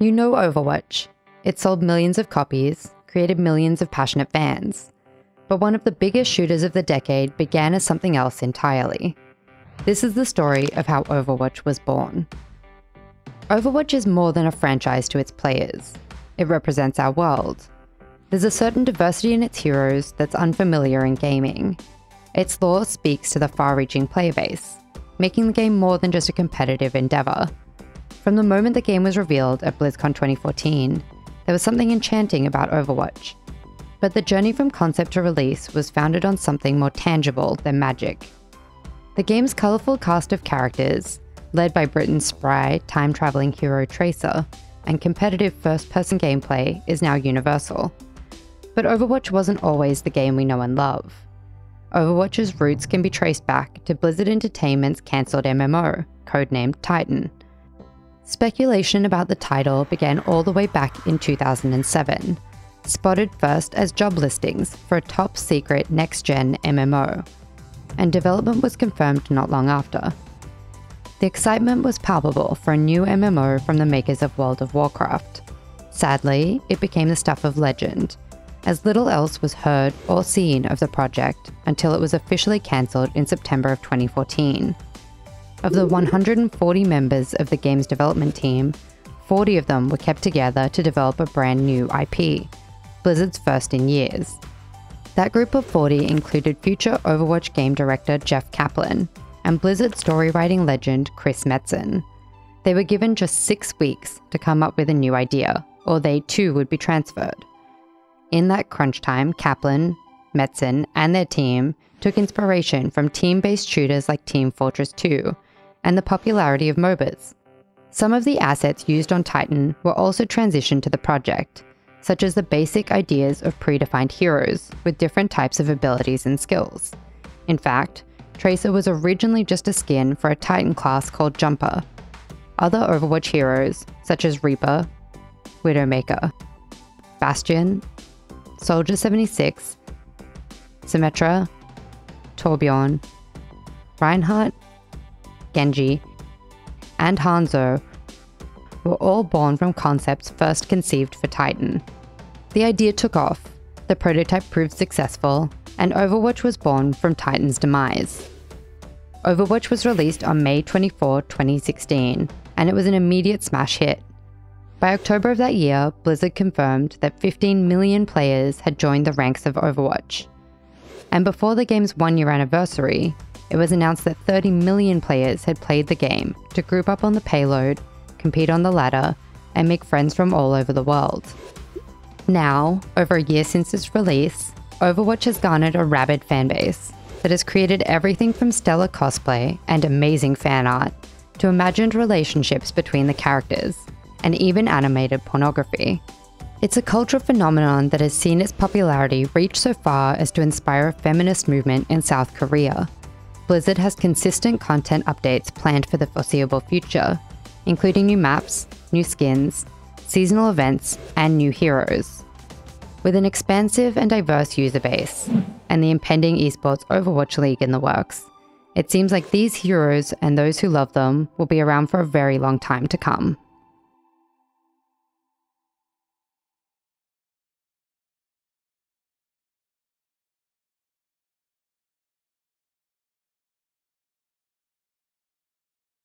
You know Overwatch. It sold millions of copies, created millions of passionate fans. But one of the biggest shooters of the decade began as something else entirely. This is the story of how Overwatch was born. Overwatch is more than a franchise to its players. It represents our world. There's a certain diversity in its heroes that's unfamiliar in gaming. Its lore speaks to the far-reaching player base, making the game more than just a competitive endeavor. From the moment the game was revealed at BlizzCon 2014, there was something enchanting about Overwatch. But the journey from concept to release was founded on something more tangible than magic. The game's colourful cast of characters, led by Britain's spry, time-travelling hero Tracer, and competitive first-person gameplay is now universal. But Overwatch wasn't always the game we know and love. Overwatch's roots can be traced back to Blizzard Entertainment's cancelled MMO, codenamed Titan. Speculation about the title began all the way back in 2007, spotted first as job listings for a top-secret next-gen MMO, and development was confirmed not long after. The excitement was palpable for a new MMO from the makers of World of Warcraft. Sadly, it became the stuff of legend, as little else was heard or seen of the project until it was officially cancelled in September of 2014. Of the 140 members of the game's development team, 40 of them were kept together to develop a brand new IP, Blizzard's first in years. That group of 40 included future Overwatch game director Jeff Kaplan and Blizzard story-writing legend Chris Metzen. They were given just 6 weeks to come up with a new idea, or they too would be transferred. In that crunch time, Kaplan, Metzen, and their team took inspiration from team-based shooters like Team Fortress 2 and the popularity of MOBAs. Some of the assets used on Titan were also transitioned to the project, such as the basic ideas of predefined heroes with different types of abilities and skills. In fact, Tracer was originally just a skin for a Titan class called Jumper. Other Overwatch heroes, such as Reaper, Widowmaker, Bastion, Soldier 76, Symmetra, Torbjorn, Reinhardt, Genji, and Hanzo were all born from concepts first conceived for Titan. The idea took off, the prototype proved successful, and Overwatch was born from Titan's demise. Overwatch was released on May 24, 2016, and it was an immediate smash hit. By October of that year, Blizzard confirmed that 15 million players had joined the ranks of Overwatch. And before the game's 1-year anniversary, it was announced that 30 million players had played the game to group up on the payload, compete on the ladder, and make friends from all over the world. Now, over a year since its release, Overwatch has garnered a rabid fanbase that has created everything from stellar cosplay and amazing fan art to imagined relationships between the characters, and even animated pornography. It's a cultural phenomenon that has seen its popularity reach so far as to inspire a feminist movement in South Korea. Blizzard has consistent content updates planned for the foreseeable future, including new maps, new skins, seasonal events, and new heroes. With an expansive and diverse user base, and the impending Esports Overwatch League in the works, it seems like these heroes and those who love them will be around for a very long time to come.